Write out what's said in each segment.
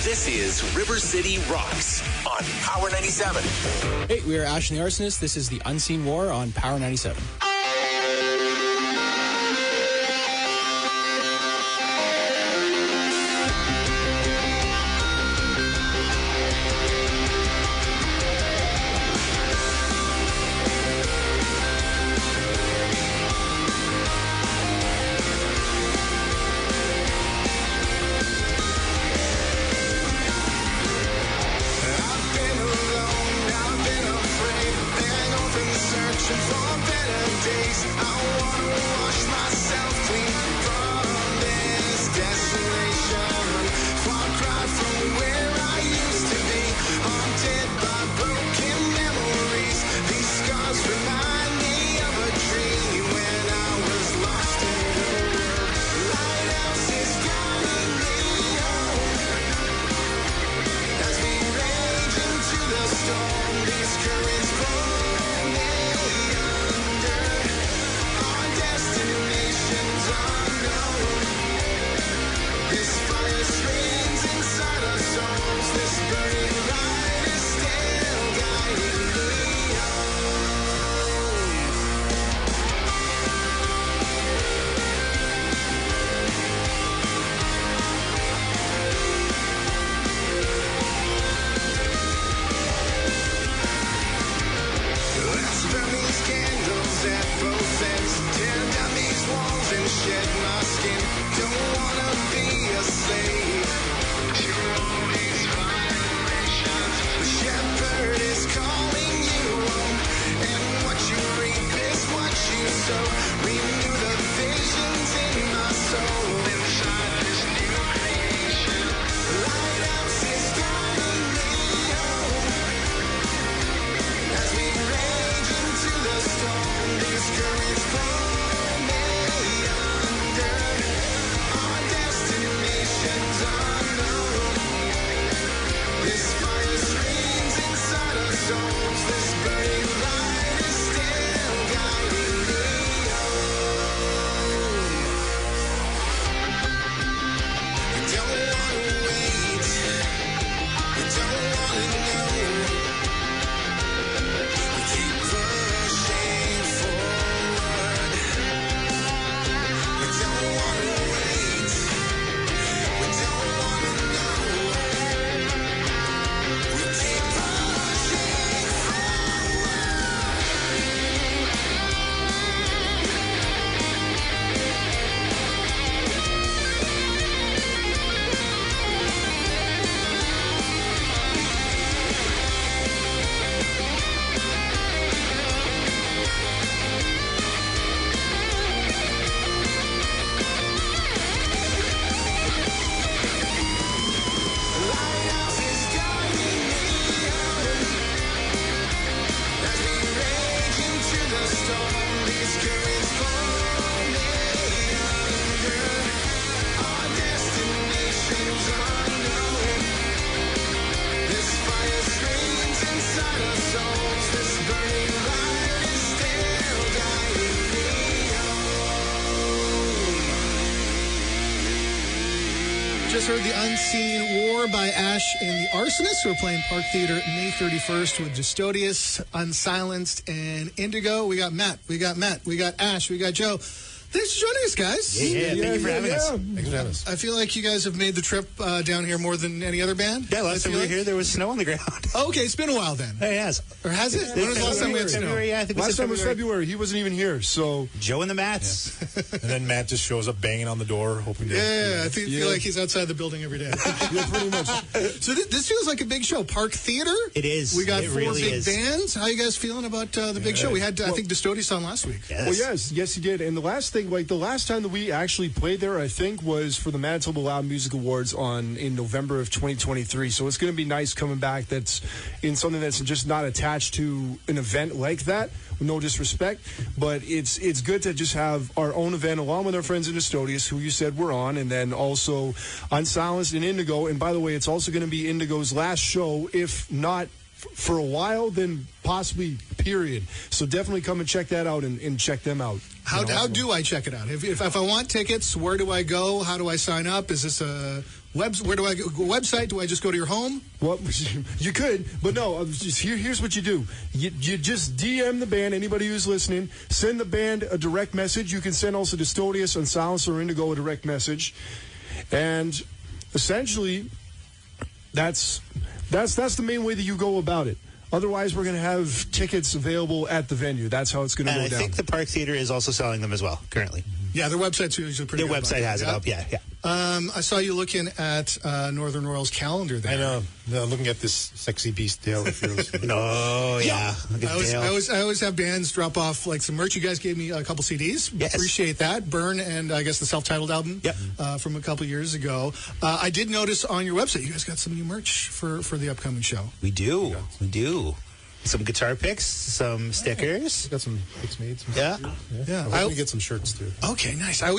This is River City Rocks on Power 97. Hey, we are Ash and the Arsonist. This is the Unseen War on Power 97. Just heard the Unseen War by Ash and the Arsonists. We're playing Park Theater May 31st with Justodius, Unsilenced, and Indigo. We got Matt, we got Ash, we got Joe. Thanks for joining us, guys. Yeah, thank you for having us. Thanks for having us. I feel like you guys have made the trip down here more than any other band. Yeah, last time we were here, there was snow on the ground. Oh, okay, it's been a while then. It has. Or has it? When was the last time we had snow? Yeah, I think last time was February. He wasn't even here, so... Joe and the Mats. Yeah. And then Matt just shows up banging on the door, hoping to... Yeah, I feel like he's outside the building every day. Yeah, pretty much. So this feels like a big show. Park Theater? It is. We got it four really big is. bands. How you guys feeling about the big show? We had, I think, Justodius on last week. Yes. Well, yes, he did. And the last thing, like the last time that we actually played there, I think, was for the Manitoba Loud Music Awards in November of 2023. So it's going to be nice coming back. That's in something that's just not attached to an event like that. No disrespect, but it's good to just have our own event along with our friends in Justodius, who you said we're on, and then also Unsilenced and Indigo. And by the way, it's also going to be Indigo's last show, if not for a while, then possibly period. So definitely come and check that out and check them out. How do I check it out? If I want tickets, where do I go? How do I sign up? Is this a Where do I go? Website? Do I just go to your home? Well, you could, but no. Here's what you do. You just DM the band. Anybody who's listening, send the band a direct message. You can send also Distodius, Unsilenced, or Indigo a direct message, and essentially, that's the main way that you go about it. Otherwise, we're going to have tickets available at the venue. That's how it's going to go down. And I think the Park Theater is also selling them as well currently. Yeah, their website's usually pretty Their good. website has it up, yeah. I saw you looking at Northern Royals calendar there. I know. Looking at this sexy beast, Dale, if you're listening. Oh, yeah. Look at Dale. I always have bands drop off like some merch. You guys gave me a couple CDs. Yes. Appreciate that. Burn and I guess the self-titled album from a couple years ago. I did notice on your website you guys got some new merch for the upcoming show. We do. Some guitar picks, some stickers. Got some picks made. Yeah. I hope we get some shirts, too. Okay, nice. I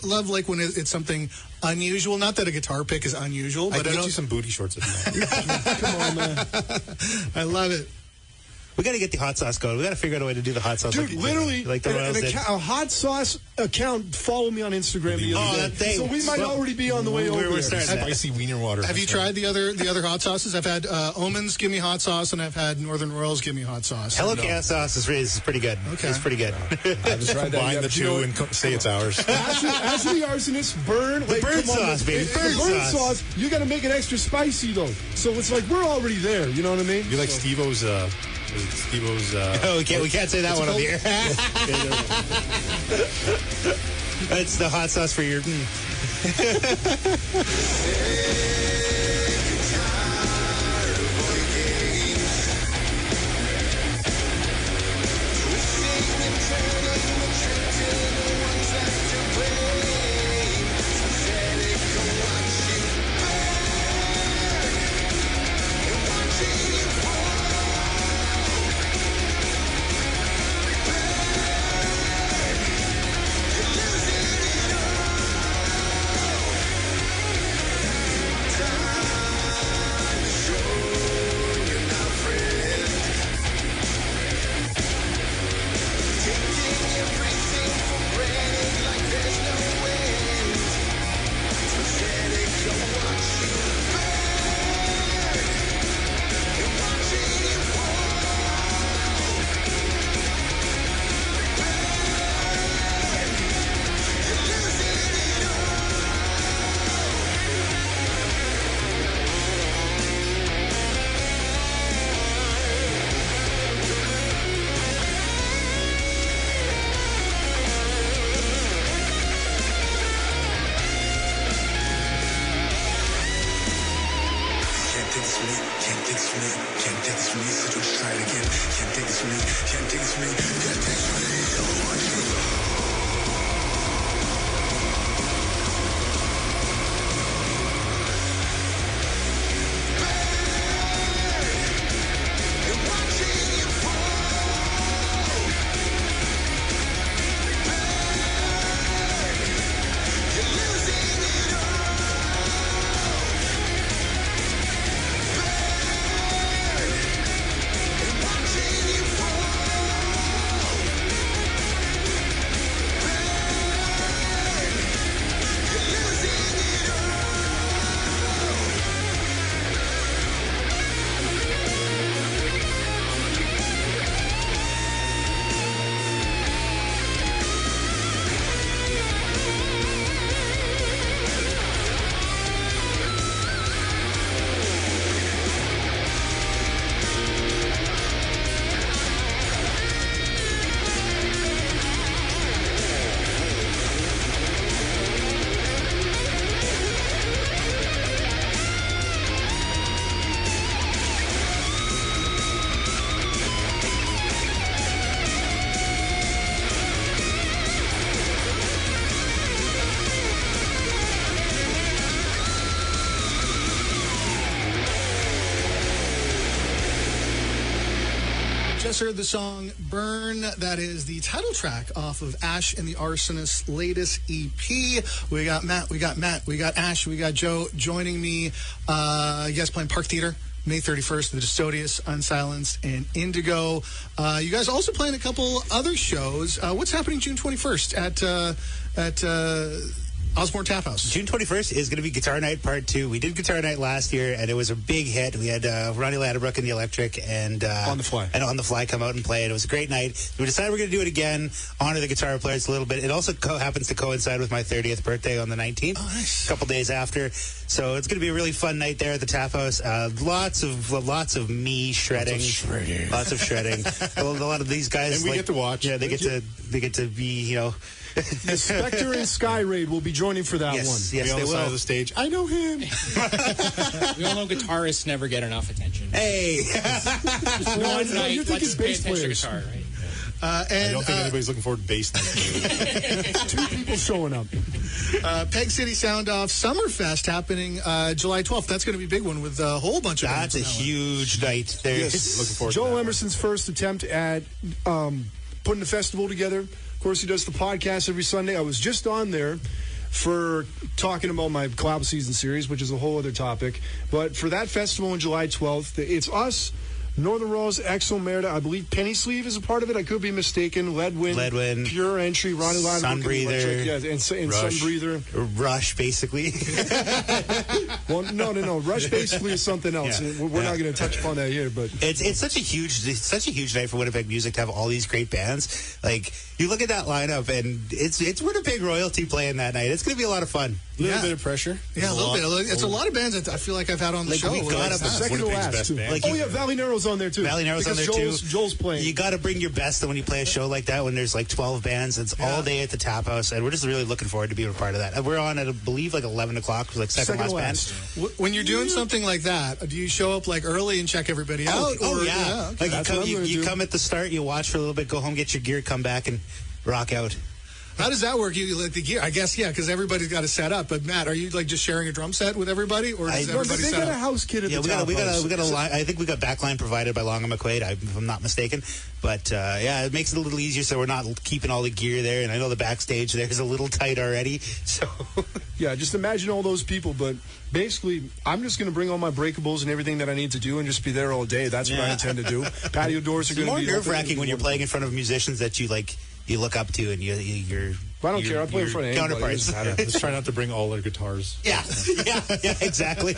love like when it's something unusual. Not that a guitar pick is unusual, but I can get you some booty shorts if you want. Come on, man. I love it. We got to get the hot sauce going. We got to figure out a way to do the hot sauce. Dude, literally, like the Royals did. a hot sauce account followed me on Instagram the other day. So we might already be on the way over there. Spicy wiener water. Have you tried the other hot sauces? I've had Omens give me hot sauce, and I've had Northern Royals give me hot sauce. Hello Chaos sauce is pretty good. Okay. It's pretty good. I've tried combine the two and say it's ours. Actually, Arsonist, burn. The burn sauce, baby. The burn sauce. You got to make it extra spicy, though. So it's like we're already there. You know what I mean? You like Steve-O's... oh, we can't say that one on the air. It's the hot sauce for your... Just heard the song Burn. That is the title track off of Ash and the Arsonist's latest EP. We got Matt, we got Ash, we got Joe joining me. You guys playing Park Theater May 31st, the Distodius, Unsilenced, and Indigo. You guys also playing a couple other shows. What's happening June 21st at Osborne Tap House. June 21st is going to be Guitar Night Part 2. We did Guitar Night last year, and it was a big hit. We had Ronnie Ladderbrook and the Electric and On the Fly. And On the Fly come out and play it. It was a great night. We decided we're going to do it again, honor the guitar players a little bit. It also happens to coincide with my 30th birthday on the 19th, nice. A couple days after. So it's going to be a really fun night there at the Tap House. Lots of me shredding. Lots of shredding. A lot of these guys. And we get to watch. Yeah, they get to be, you know. The Spectre and Sky Raid will be joining for that one. Yes, Be on they the side of will. the stage. I know him. We all know guitarists never get enough attention. Hey. One night, you're thinking let's pay bass attention to players. guitar, right? I And don't think anybody's looking forward to bass night. 2 people showing up. Peg City Sound Off Summerfest happening July 12th. That's going to be a big one with a whole bunch of That's a bands on that one. huge night there. Looking forward to Joel that Emerson's first attempt at putting the festival together. Of course, he does the podcast every Sunday. I was just on there for talking about my collab season series, which is a whole other topic. But for that festival on July 12th, it's us, Northern Rose, Exo Merida. I believe Penny Sleeve is a part of it. I could be mistaken. Leadwind, Pure Entry, Ronnie Ladderbrook, Sunbreather, and Rush. Sunbreather. Rush, basically. Well, no. Rush basically is something else. Yeah. We're not going to touch upon that here, but It's such a huge night for Winnipeg music to have all these great bands. Like, you look at that lineup, and it's Winnipeg royalty playing that night. It's going to be a lot of fun. A little bit of pressure. Yeah, a little bit. It's a lot of bands that I feel like I've had on the Like, show. we got Like, up second to Winnipeg's last. best Too. band. Like, Oh yeah, Valley Narrow's on there too. Valley Narrow's on there Because too. Joel's playing. You got to bring your best when you play a show like that, when there's like 12 bands. It's all day at the Tap House, and we're just really looking forward to being a part of that. And we're on at, I believe, like 11 o'clock, like second Second last last. band. When you're doing something like that, do you show up like early and check everybody out? Oh, or- yeah. okay. Like, That's what I'm you gonna do. come at the start, you watch for a little bit, go home, get your gear, come back, and rock out. How does that work? You like the gear? I guess, yeah, because everybody's got to set up. But Matt, are you like just sharing a drum set with everybody, or does I- No, everybody they set got a up? house kit at Yeah, the we top. got a line. I think we got backline provided by Long and McQuaid, if I'm not mistaken. But yeah, it makes it a little easier, so we're not keeping all the gear there. And I know the backstage there is a little tight already. So Yeah, just imagine all those people. But basically, I'm just going to bring all my breakables and everything that I need to do and just be there all day. That's what I Yeah. intend to do. Patio doors are it's going to more be nerve open. wracking when you're playing in front of musicians that you look up to, and you're. I don't care. I play in front of anybody. It counterparts. doesn't matter. Let's try not to bring all our guitars. Yeah, exactly.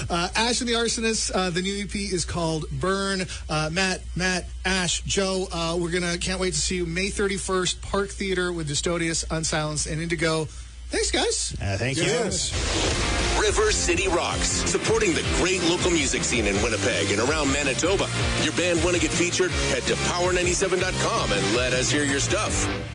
Ash and the Arsonists, the new EP is called Burn. Matt, Ash, Joe, can't wait to see you May 31st, Park Theater with Dystodius, Unsilenced, and Indigo. Thanks, guys. Thank you. Yes. River City Rocks, supporting the great local music scene in Winnipeg and around Manitoba. Your band want to get featured? Head to power97.com and let us hear your stuff.